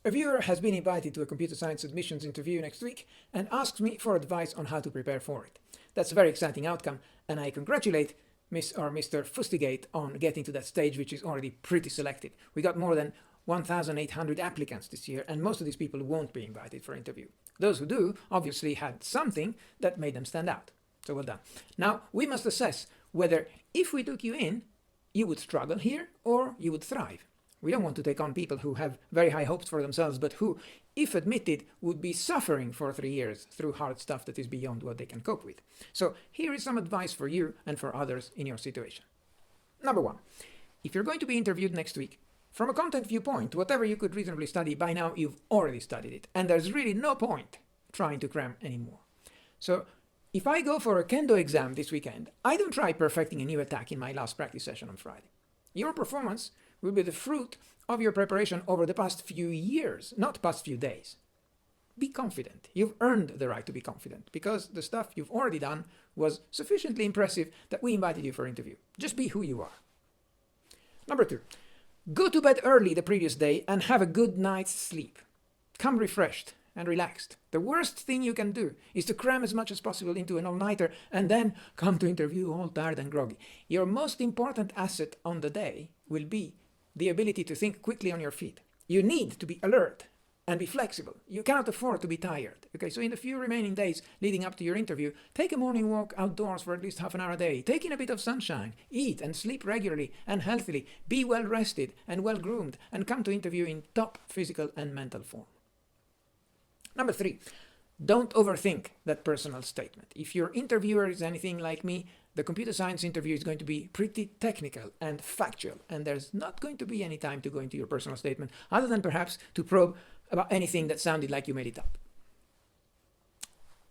A viewer has been invited to a computer science admissions interview next week and asks me for advice on how to prepare for it. That's a very exciting outcome, and I congratulate Miss or Mr. Fustigate on getting to that stage, which is already pretty selective. We got more than 1,800 applicants this year, and most of these people won't be invited for interview. Those who do obviously had something that made them stand out. So well done. Now, we must assess whether if we took you in, you would struggle here or you would thrive. We don't want to take on people who have very high hopes for themselves, but who, if admitted, would be suffering for 3 years through hard stuff that is beyond what they can cope with. So here is some advice for you and for others in your situation. Number 1, if you're going to be interviewed next week, from a content viewpoint, whatever you could reasonably study, by now you've already studied it, and there's really no point trying to cram anymore. So if I go for a kendo exam this weekend, I don't try perfecting a new attack in my last practice session on Friday. Your performance will be the fruit of your preparation over the past few years, not past few days. Be confident. You've earned the right to be confident because the stuff you've already done was sufficiently impressive that we invited you for interview. Just be who you are. Number 2, go to bed early the previous day and have a good night's sleep. Come refreshed and relaxed. The worst thing you can do is to cram as much as possible into an all-nighter and then come to interview all tired and groggy. Your most important asset on the day will be the ability to think quickly on your feet. You need to be alert and be flexible. You cannot afford to be tired. Okay, so in the few remaining days leading up to your interview, take a morning walk outdoors for at least half an hour a day. Take in a bit of sunshine. Eat and sleep regularly and healthily. Be well rested and well groomed and come to interview in top physical and mental form. Number 3, don't overthink that personal statement. If your interviewer is anything like me, the computer science interview is going to be pretty technical and factual, and there's not going to be any time to go into your personal statement other than perhaps to probe about anything that sounded like you made it up.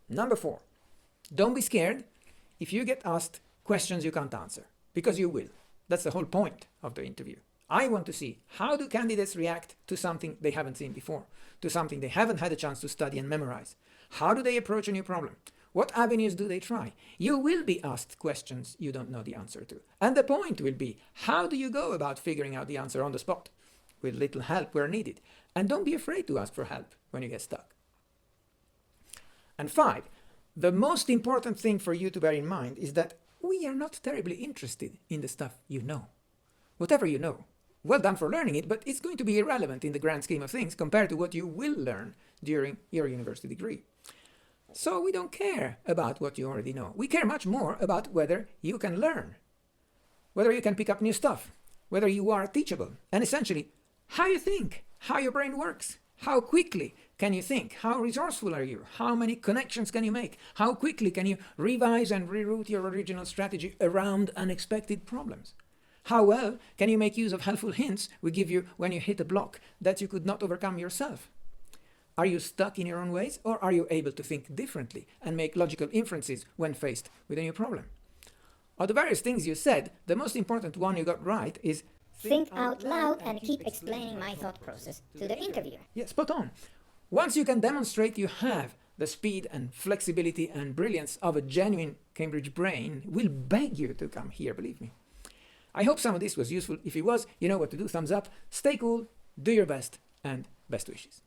Number 4, don't be scared if you get asked questions you can't answer, because you will. That's the whole point of the interview. I want to see how do candidates react to something they haven't seen before, to something they haven't had a chance to study and memorize. How do they approach a new problem? What avenues do they try? You will be asked questions you don't know the answer to. And the point will be, how do you go about figuring out the answer on the spot? With little help where needed. And don't be afraid to ask for help when you get stuck. And 5, the most important thing for you to bear in mind is that we are not terribly interested in the stuff you know. Whatever you know, well done for learning it, but it's going to be irrelevant in the grand scheme of things compared to what you will learn during your university degree. So we don't care about what you already know. We care much more about whether you can learn, whether you can pick up new stuff, whether you are teachable, and essentially how you think, how your brain works, how quickly can you think, how resourceful are you, how many connections can you make, how quickly can you revise and reroute your original strategy around unexpected problems. How well can you make use of helpful hints we give you when you hit a block that you could not overcome yourself? Are you stuck in your own ways, or are you able to think differently and make logical inferences when faced with a new problem? Of the various things you said, the most important one you got right is think out loud and keep explaining my thought process to the interviewer. Yeah, spot on. Once you can demonstrate you have the speed and flexibility and brilliance of a genuine Cambridge brain, we'll beg you to come here, believe me. I hope some of this was useful. If it was, you know what to do. Thumbs up, stay cool, do your best, and best wishes.